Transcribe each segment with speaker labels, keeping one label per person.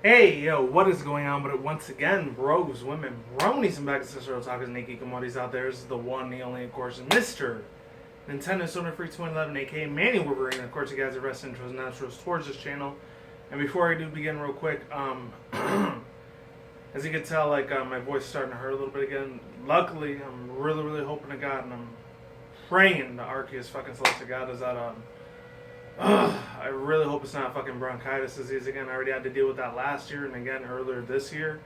Speaker 1: Hey, yo, what is going on? But once again, bros, women, bronies, and back to Sister Otakas, Nikki Commodities out there. This is the one, the only, of course, Mr. Nintendo Soda Free 2011, aka Manny Wolverine. And of course, you guys are best intros and outros towards this channel. And before I do begin, real quick, as you can tell, my voice is starting to hurt a little bit again. Luckily, I'm really hoping to God, and I'm praying the Arceus fucking celeste to God is that I really hope it's not fucking bronchitis disease again. I already had to deal with that last year and again earlier this year.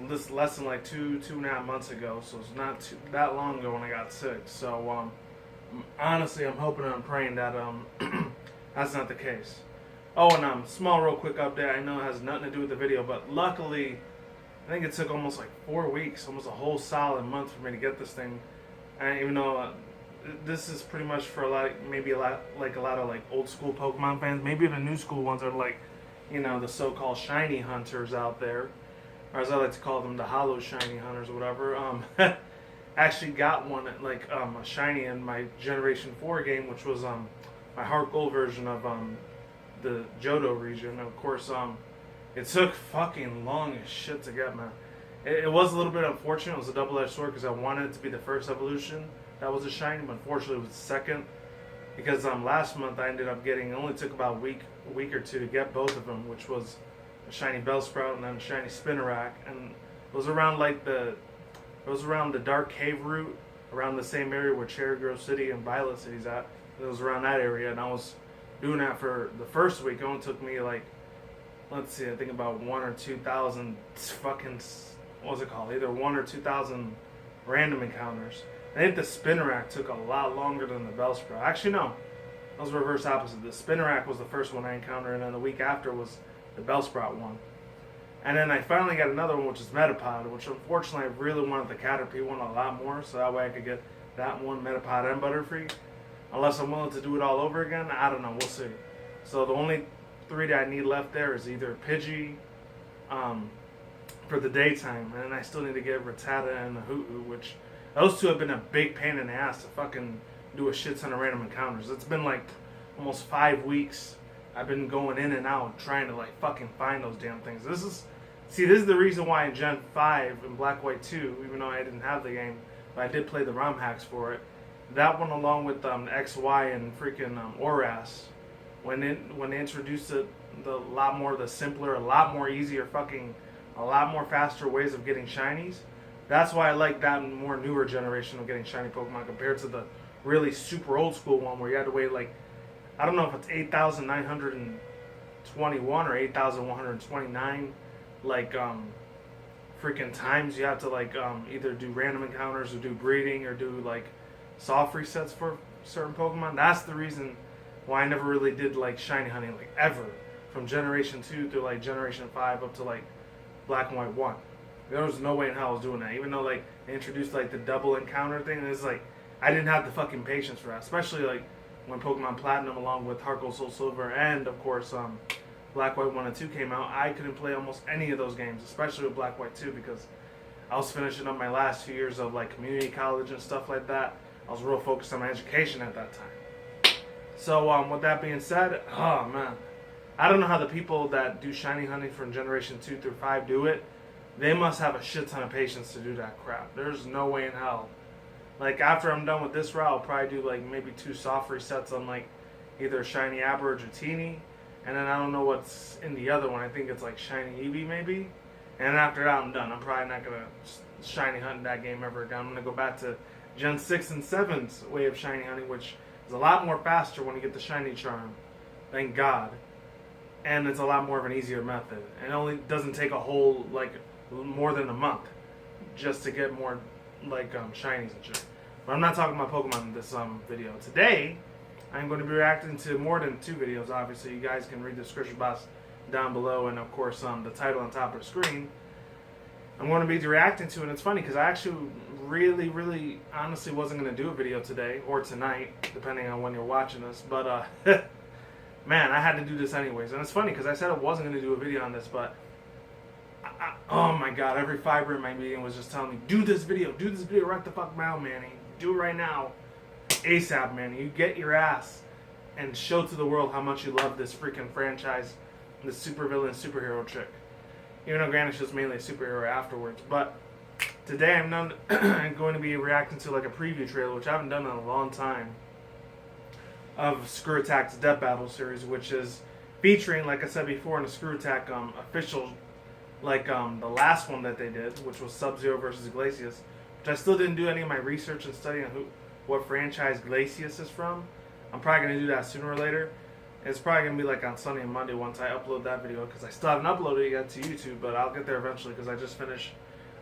Speaker 1: This less than like two and a half months ago, so it's not that long ago when I got sick. So honestly, I'm hoping and I'm praying that that's not the case. Oh, and small real quick update. I know it has nothing to do with the video, but luckily, I think it took almost like 4 weeks, almost a whole solid month for me to get this thing. And even though this is pretty much for a lot of old school Pokemon fans, maybe even new school ones are like, you know, the so-called shiny hunters out there, or as I like to call them, the hollow shiny hunters or whatever. Actually got one a shiny in my Generation 4 game, which was my Heart Gold version of the Johto region. Of course, it took fucking long as shit to get, man. It was a little bit unfortunate. It was a double-edged sword because I wanted it to be the first evolution that was a shiny, but unfortunately it was the second. Because last month I ended up getting, it only took about a week or two to get both of them, which was a shiny Bellsprout and then a shiny Spinarak. And it was around the Dark Cave route, around the same area where Cherry Grove City and Violet City's at. It was around that area, and I was doing that for the first week. It only took me I think about 1,000 or 2,000 fucking, what was it called? Either 1,000 or 2,000 random encounters. I think the Spinarak took a lot longer than the Bellsprout. Actually, no. That was the reverse opposite. The Spinarak was the first one I encountered, and then the week after was the Bellsprout one. And then I finally got another one, which is Metapod, which unfortunately I really wanted the Caterpie one a lot more, so that way I could get that one, Metapod and Butterfree. Unless I'm willing to do it all over again, I don't know. We'll see. So the only 3 that I need left there is either Pidgey for the daytime, and then I still need to get Rattata and the Hoothoot, which those two have been a big pain in the ass to fucking do a shit ton of random encounters. It's been like almost 5 weeks. I've been going in and out trying to fucking find those damn things. This is the reason why in Gen 5 in Black White 2, even though I didn't have the game, but I did play the ROM hacks for it. That one along with XY and freaking Oras, when they introduced the lot more, the simpler, a lot more easier a lot more faster ways of getting shinies. That's why I like that more newer generation of getting shiny Pokemon compared to the really super old school one where you had to wait I don't know if it's 8,921 or 8,129 freaking times you have to either do random encounters or do breeding or do soft resets for certain Pokemon. That's the reason why I never really did shiny hunting ever, from Generation 2 through Generation 5 up to Black and White 1. There was no way in hell I was doing that. Even though they introduced the double encounter thing, and it's I didn't have the fucking patience for that. Especially when Pokemon Platinum along with Heart Gold, Soul Silver, and of course Black White 1 and 2 came out. I couldn't play almost any of those games, especially with Black White 2, because I was finishing up my last 2 years of community college and stuff like that. I was real focused on my education at that time. So with that being said, oh man, I don't know how the people that do shiny hunting from Generation 2 through 5 do it. They must have a shit ton of patience to do that crap. There's no way in hell. After I'm done with this route, I'll probably do maybe 2 soft resets on either shiny Aber or Dratini, and then I don't know what's in the other one. I think it's shiny Eevee maybe. And after that, I'm done. I'm probably not gonna shiny hunt in that game ever again. I'm gonna go back to Gen 6 and 7's way of shiny hunting, which is a lot more faster when you get the shiny charm. Thank God. And it's a lot more of an easier method. And it only doesn't take a whole more than a month just to get more shinies and shit. But I'm not talking about Pokemon in this video. Today, I'm going to be reacting to more than 2 videos. Obviously, you guys can read the description box down below, and of course the title on top of the screen. I'm going to be reacting to, and it's funny because I actually really honestly wasn't going to do a video today or tonight, depending on when you're watching this. But man, I had to do this anyways. And it's funny because I said I wasn't going to do a video on this, but oh my god, every fiber in my meeting was just telling me, do this video right the fuck now, Manny. Do it right now. ASAP, Manny. You get your ass and show to the world how much you love this freaking franchise the supervillain superhero chick. Even though granted she was mainly a superhero afterwards. But today I'm going to be reacting to like a preview trailer, which I haven't done in a long time, of Screw Attack's Death Battle series, which is featuring, like I said before, in the Screw Attack official, like the last one that they did, which was Sub-Zero versus Glacius, which I still didn't do any of my research and study on what franchise Glacius is from. I'm probably going to do that sooner or later. It's probably going to be like on Sunday and Monday once I upload that video, because I still haven't uploaded it yet to YouTube, but I'll get there eventually because I just finished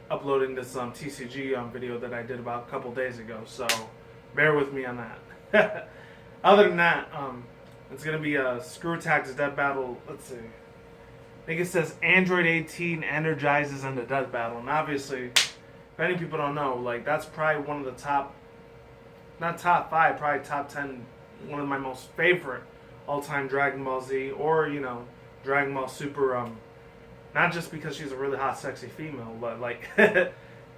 Speaker 1: uploading this TCG video that I did about a couple days ago, so bear with me on that. Other than that, it's going to be Screw Attack's Death Battle. Let's see. I think it says Android18 Energizes in the Death Battle. And obviously, if any people don't know, like that's probably one of the top, not top 5, probably top 10, one of my most favorite all-time Dragon Ball Z, or, you know, Dragon Ball Super, not just because she's a really hot, sexy female, but like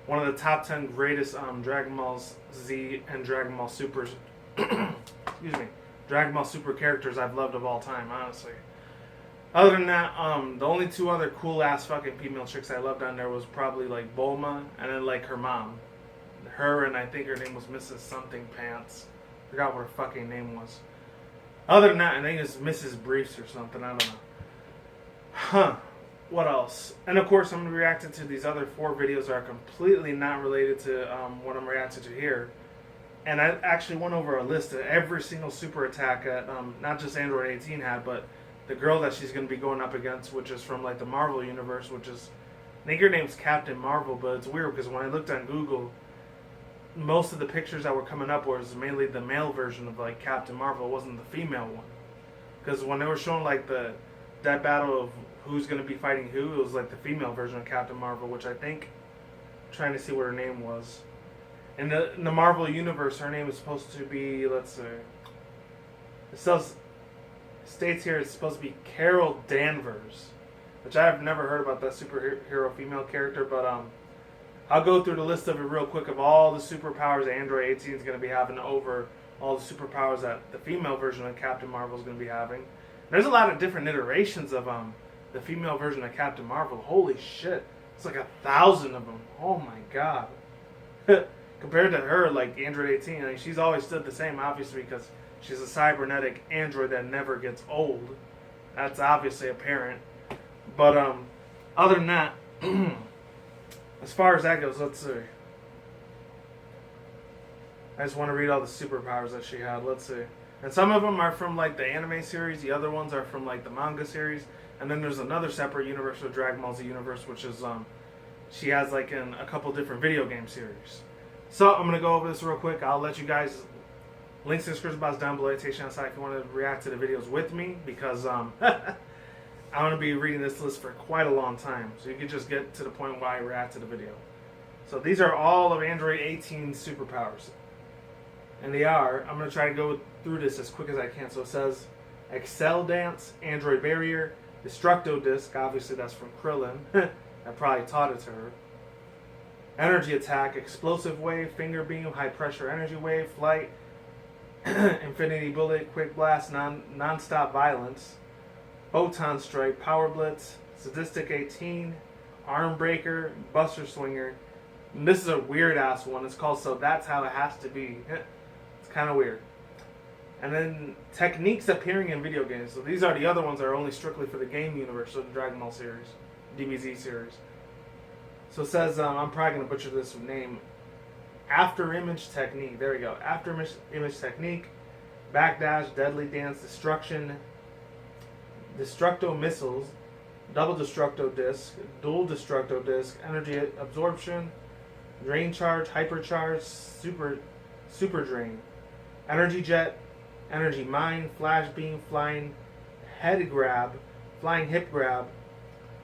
Speaker 1: one of the top 10 greatest Dragon Ball Z and Dragon Ball Supers, excuse me, Dragon Ball Super characters I've loved of all time, honestly. Other than that, the only 2 other cool-ass fucking female chicks I loved on there was probably like Bulma, and then like her mom. Her, and I think her name was Mrs. Something Pants. Forgot what her fucking name was. Other than that, I think it's Mrs. Briefs or something, I don't know. Huh. What else? And of course, I'm going to be reacting to these other 4 videos that are completely not related to what I'm reacting to here. And I actually went over a list of every single super attack that not just Android18 had, but the girl that she's going to be going up against, which is from like the Marvel universe, which is, I think her name's Captain Marvel, but it's weird because when I looked on Google, most of the pictures that were coming up was mainly the male version of like Captain Marvel. It wasn't the female one. Because when they were showing like that battle of who's going to be fighting who, it was like the female version of Captain Marvel, which I think, I'm trying to see what her name was. In the Marvel universe, her name is supposed to be, let's see, it states here it's supposed to be Carol Danvers, which I've never heard about that superhero female character, but I'll go through the list of it real quick of all the superpowers that Android18 is going to be having over all the superpowers that the female version of Captain Marvel is going to be having. There's a lot of different iterations of the female version of Captain Marvel. Holy shit. It's like 1,000 of them. Oh my god. Compared to her, like Android18, I mean, she's always stood the same, obviously, because she's a cybernetic android that never gets old. That's obviously apparent. But other than that, as far as that goes, let's see. I just want to read all the superpowers that she had. Let's see. And some of them are from like the anime series. The other ones are from like the manga series. And then there's another separate universe of Dragon Ball Z universe, which is she has like in a couple different video game series. So I'm gonna go over this real quick. I'll let you guys, links in the description box down below, take channel side if you want to react to the videos with me, because I'm gonna be reading this list for quite a long time, so you can just get to the point where I react to the video. So these are all of Android18 superpowers, and they are. I'm gonna try to go through this as quick as I can. So it says Excel Dance, Android Barrier, Destructo Disc. Obviously that's from Krillin. I probably taught it to her. Energy Attack, Explosive Wave, Finger Beam, High Pressure Energy Wave, Flight, Infinity Bullet, Quick Blast, Non-Stop Violence, Photon Strike, Power Blitz, Sadistic 18, Arm Breaker, Buster Swinger. And this is a weird ass one. It's called So That's How It Has to Be. It's kind of weird. And then techniques appearing in video games. So these are the other ones that are only strictly for the game universe of the Dragon Ball series, DBZ series. So it says, I'm probably going to butcher this name, After Image Technique. There we go. After Image Technique, Backdash, Deadly Dance, Destruction, Destructo Missiles, Double Destructo Disc, Dual Destructo Disc, Energy Absorption, Drain Charge, Hypercharge, Super Drain, Energy Jet, Energy Mine, Flash Beam, Flying Head Grab, Flying Hip Grab,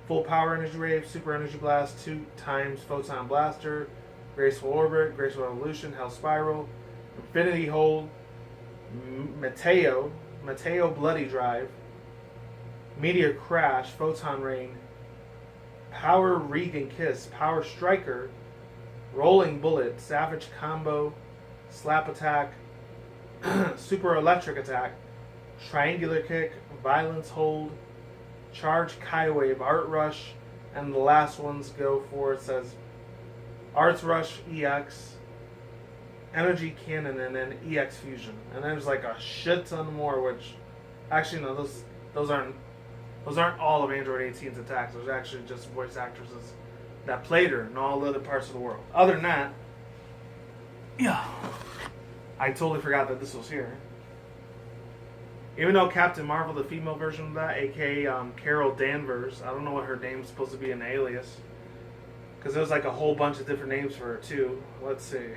Speaker 1: Full Power Energy Wave, Super Energy Blast, 2 times Photon Blaster, Graceful Orbit, Graceful Evolution, Hell Spiral, Infinity Hold, Mateo Bloody Drive, Meteor Crash, Photon Rain, Power Regan Kiss, Power Striker, Rolling Bullet, Savage Combo, Slap Attack, Super Electric Attack, Triangular Kick, Violence Hold, Charge, Kaiwave, Art Rush, and the last ones go for, it says Arts Rush EX, Energy Cannon, and then EX Fusion. And there's like a shit ton more, which actually no, those aren't all of Android 18's attacks. Those are actually just voice actresses that played her in all other parts of the world. Other than that, yeah, I totally forgot that this was here. Even though Captain Marvel, the female version of that, aka Carol Danvers, I don't know what her name's supposed to be an alias, because there's like a whole bunch of different names for her too. Let's see.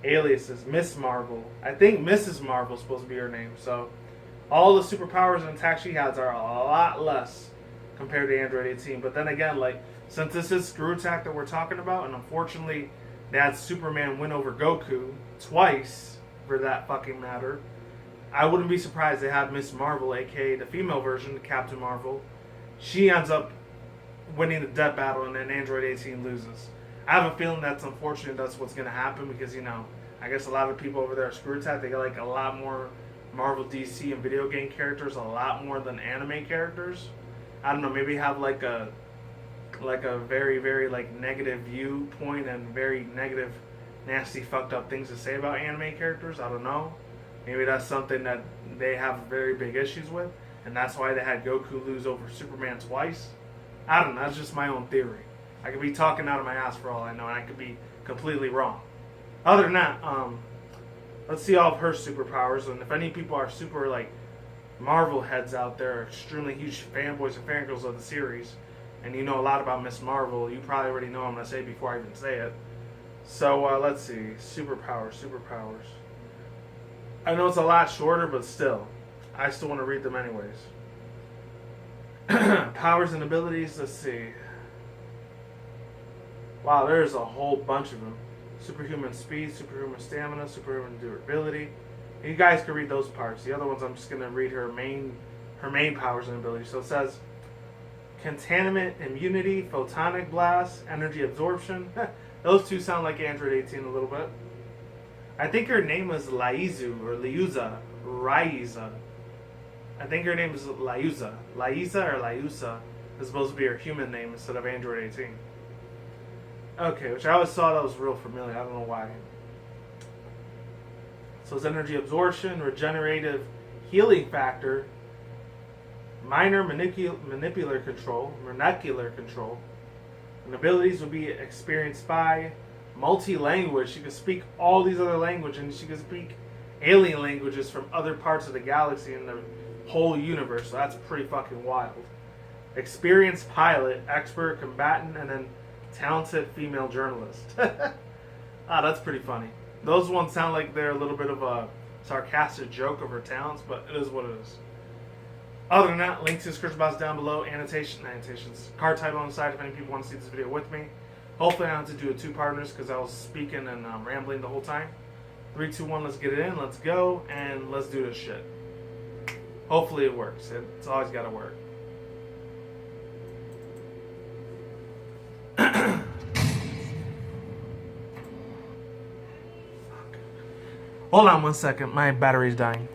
Speaker 1: Aliases, Miss Marvel. I think Mrs. Marvel's supposed to be her name. So all the superpowers and attacks she has are a lot less compared to Android 18. But then again, like, since this is Screw Attack that we're talking about, and unfortunately they had Superman win over Goku twice for that fucking matter, I wouldn't be surprised they had Miss Marvel, aka the female version, Captain Marvel. She ends up winning the death battle, and then Android 18 loses. I have a feeling that's unfortunate. That's what's going to happen because, you know, I guess a lot of people over there at Screw Attack, they got like a lot more Marvel, DC, and video game characters, a lot more than anime characters. I don't know, maybe have like a very, very like negative viewpoint and very negative, nasty, fucked up things to say about anime characters. I don't know. Maybe that's something that they have very big issues with, and that's why they had Goku lose over Superman twice. I don't know. That's just my own theory. I could be talking out of my ass for all I know, and I could be completely wrong. Other than that, let's see all of her superpowers, and if any people are super like Marvel heads out there, extremely huge fanboys and fangirls of the series, and you know a lot about Miss Marvel, you probably already know what I'm going to say before I even say it. So let's see. Superpowers. I know it's a lot shorter, but still, I still want to read them anyways. Powers and abilities, let's see. Wow, there's a whole bunch of them. Superhuman speed, superhuman stamina, superhuman durability. You guys can read those parts. The other ones, I'm just going to read her main powers and abilities. So it says contaminant immunity, photonic blast, energy absorption. Those two sound like Android 18 a little bit. I think her name was Raiza. I think her name is Liuza. Liuza or Liusa is supposed to be her human name instead of Android 18. Okay, which I always thought that was real familiar. I don't know why. So it's energy absorption, regenerative healing factor, minor molecular control, and abilities will be experienced by multi-language. She can speak all these other languages, and she can speak alien languages from other parts of the galaxy and the whole universe. So that's pretty fucking wild. Experienced pilot, expert combatant, and then talented female journalist. That's pretty funny. Those ones sound like they're a little bit of a sarcastic joke of her talents, but it is what it is. Other than that, links in the description box down below, annotations, card title on the side if any people want to see this video with me. Hopefully I don't have to do a two-partners because I was speaking and rambling the whole time. 3, 2, 1, let's get it in, let's go, and let's do this shit. Hopefully it works. It's always got to work. Hold on one second, my battery's dying.